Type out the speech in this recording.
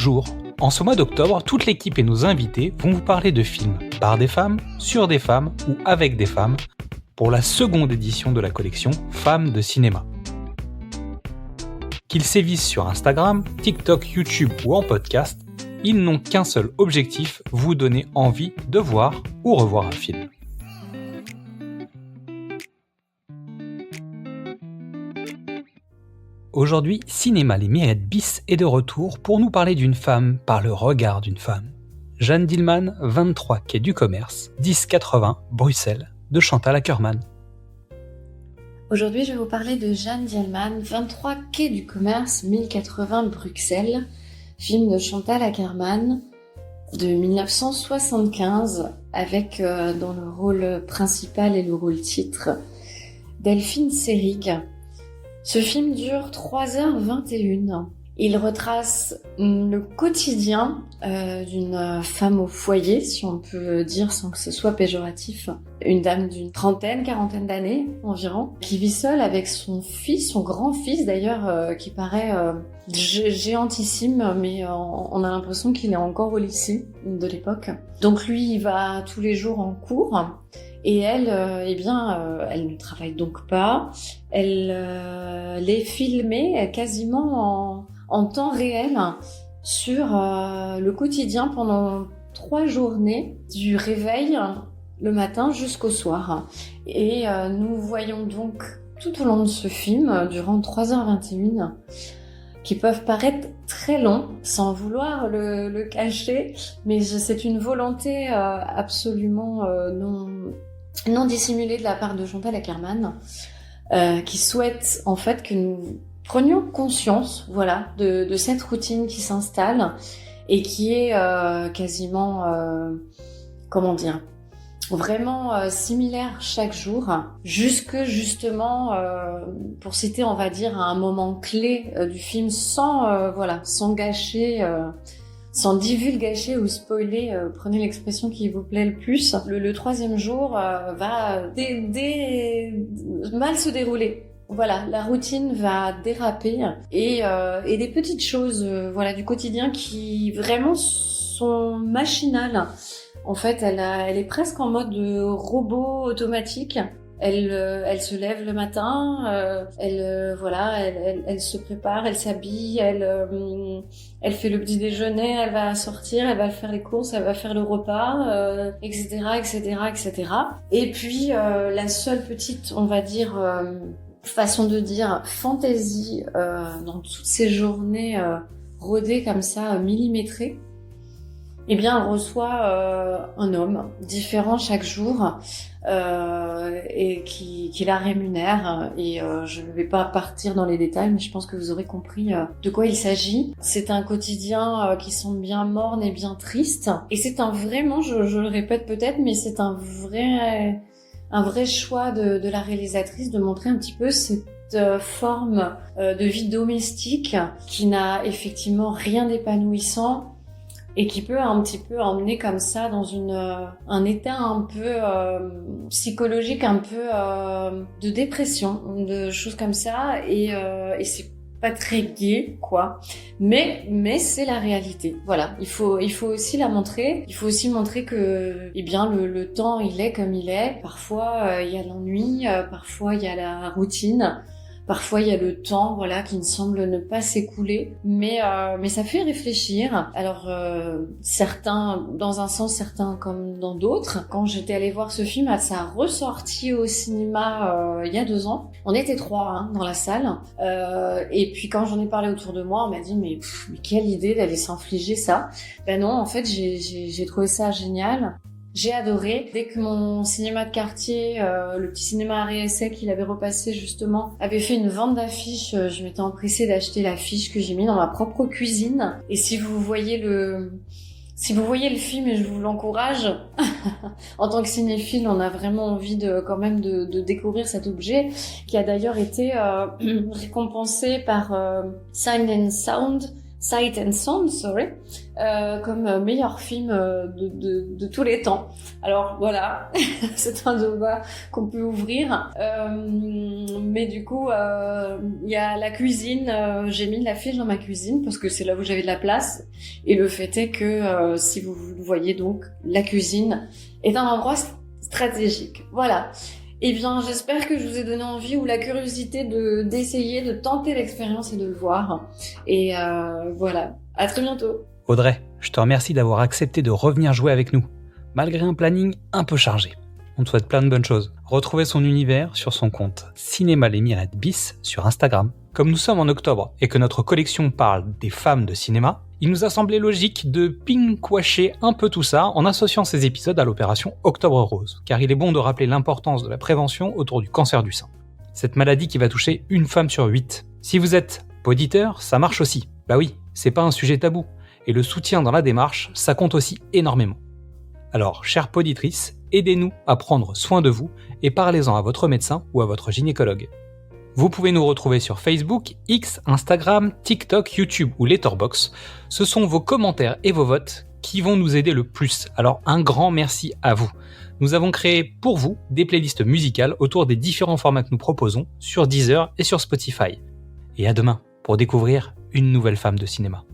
Bonjour. En ce mois d'octobre, toute l'équipe et nos invités vont vous parler de films par des femmes, sur des femmes ou avec des femmes pour la seconde édition de la collection Femmes de cinéma. Qu'ils sévissent sur Instagram, TikTok, YouTube ou en podcast, ils n'ont qu'un seul objectif, vous donner envie de voir ou revoir un film. Aujourd'hui, Cinéma Les Mirettes bis est de retour pour nous parler d'une femme par le regard d'une femme. Jeanne Dielman, 23 quai du Commerce, 1080 Bruxelles, de Chantal Akerman. Aujourd'hui, je vais vous parler de Jeanne Dielman, 23 quai du Commerce, 1080 Bruxelles, film de Chantal Akerman de 1975, avec dans le rôle principal et le rôle titre Delphine Seyrig. Ce film dure 3h21. Il retrace le quotidien d'une femme au foyer, si on peut dire sans que ce soit péjoratif. Une dame d'une quarantaine d'années environ, qui vit seule avec son fils, son grand-fils d'ailleurs, qui paraît géantissime, mais on a l'impression qu'il est encore au lycée de l'époque. Donc lui, il va tous les jours en cours. Et elle, elle ne travaille donc pas. Elle est filmée quasiment en temps réel sur le quotidien pendant 3 journées, du réveil le matin jusqu'au soir. Et nous voyons donc tout au long de ce film, durant 3h21, qui peuvent paraître très longs, sans vouloir le cacher, mais c'est une volonté absolument non dissimulée de la part de Chantal Akerman, qui souhaite en fait que nous prenions conscience, de cette routine qui s'installe et qui est quasiment, vraiment similaire chaque jour, jusque justement, pour citer, on va dire, à un moment clé du film, sans gâcher. Sans divulgacher ou spoiler, prenez l'expression qui vous plaît le plus. Le 3e jour va mal se dérouler. Voilà, la routine va déraper et des petites choses du quotidien qui vraiment sont machinales. En fait, elle est presque en mode robot automatique. Elle se lève le matin, elle se prépare, elle s'habille, elle fait le petit déjeuner, elle va sortir, elle va faire les courses, elle va faire le repas, etc. Et puis la seule petite, on va dire, façon de dire fantaisie dans toutes ces journées rodées comme ça, millimétrées, eh bien, elle reçoit un homme différent chaque jour et qui la rémunère. Et je ne vais pas partir dans les détails, mais je pense que vous aurez compris de quoi il s'agit. C'est un quotidien qui semble bien morne et bien triste. Et c'est vraiment, je le répète peut-être, mais c'est un vrai choix de la réalisatrice de montrer un petit peu cette forme de vie domestique qui n'a effectivement rien d'épanouissant et qui peut un petit peu emmener comme ça dans un état un peu psychologique, un peu de dépression, de choses comme ça, et c'est pas très gai, quoi. Mais c'est la réalité. Voilà, il faut aussi la montrer. Il faut aussi montrer que, le temps, il est comme il est. Parfois, il y a l'ennui, parfois il y a la routine. Parfois, il y a le temps, qui ne semble ne pas s'écouler, mais ça fait réfléchir. Alors, certains dans un sens, certains comme dans d'autres. Quand j'étais allée voir ce film, ça a ressorti au cinéma il y a 2 ans. On était 3 dans la salle, et puis quand j'en ai parlé autour de moi, on m'a dit mais quelle idée d'aller s'infliger ça. Ben non, en fait, j'ai trouvé ça génial. J'ai adoré. Dès que mon cinéma de quartier, le petit cinéma Arrêt Essai qu'il avait repassé justement, avait fait une vente d'affiches, je m'étais empressée d'acheter l'affiche que j'ai mis dans ma propre cuisine. Et si vous voyez le film, et je vous l'encourage, en tant que cinéphile, on a vraiment envie de découvrir cet objet, qui a d'ailleurs été récompensé par Sight and Sound. Sight and Sound, comme meilleur film de tous les temps. Alors voilà, c'est un débat qu'on peut ouvrir. Mais du coup, il y a la cuisine. J'ai mis l'affiche dans ma cuisine parce que c'est là où j'avais de la place. Et le fait est que, si vous le voyez donc, la cuisine est un endroit stratégique. Voilà. Eh bien, j'espère que je vous ai donné envie ou la curiosité d'essayer, de tenter l'expérience et de le voir. Et voilà, à très bientôt. Audrey, je te remercie d'avoir accepté de revenir jouer avec nous, malgré un planning un peu chargé. On te souhaite plein de bonnes choses. Retrouvez son univers sur son compte Cinéma Les Mirettes bis sur Instagram. Comme nous sommes en octobre et que notre collection parle des femmes de cinéma, il nous a semblé logique de pink-washer un peu tout ça en associant ces épisodes à l'opération Octobre Rose, car il est bon de rappeler l'importance de la prévention autour du cancer du sein. Cette maladie qui va toucher une femme sur 8. Si vous êtes poditeur, ça marche aussi. Bah oui, c'est pas un sujet tabou. Et le soutien dans la démarche, ça compte aussi énormément. Alors, chère poditrice, aidez-nous à prendre soin de vous et parlez-en à votre médecin ou à votre gynécologue. Vous pouvez nous retrouver sur Facebook, X, Instagram, TikTok, YouTube ou Letterboxd. Ce sont vos commentaires et vos votes qui vont nous aider le plus. Alors un grand merci à vous. Nous avons créé pour vous des playlists musicales autour des différents formats que nous proposons sur Deezer et sur Spotify. Et à demain pour découvrir une nouvelle femme de cinéma.